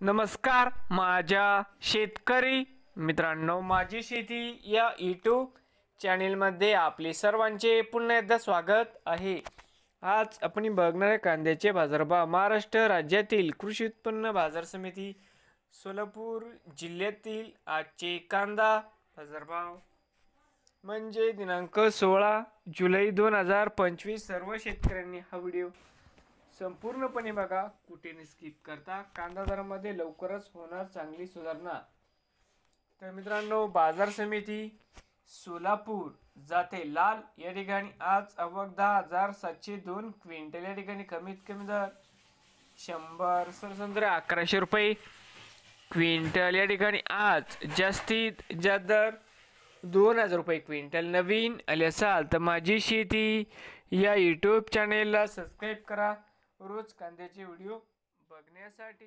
नमस्कार माझ्या शेतकरी मित्रांनो, माझी शेती या यूट्यूब चॅनेलमध्ये आपले सर्वांचे पुन्हा एकदा स्वागत आहे। आज आपण बघणार आहे कांद्याचे बाजारभाव। महाराष्ट्र राज्यातील कृषी उत्पन्न बाजार समिती सोलापूर जिल्ह्यातील आजचे कांदा बाजारभाव म्हणजे दिनांक 16 जुलै 2025। सर्व शेतकऱ्यांनी हा व्हिडिओ संपूर्णपणे बघा, कुठे स्किप करता। कांदा दरामध्ये लवकरच होणार चांगली सुधारणा। तर मित्रांनो, बाजार समिती सोलापूर जाते लाल या ठिकाणी आज आवक 10,702 क्विंटल। या ठिकाणी कमीत कमी दर 100 सरसंत्रे 1100 रुपये क्विंटल। या ठिकाणी आज जास्तीत जास्त दर 2000 रुपये क्विंटल। नवीन आले असाल तर माझी शेती या यूट्यूब चॅनेलला सबस्क्राईब करा रोज कांद्याचे व्हिडिओ बघण्यासाठी।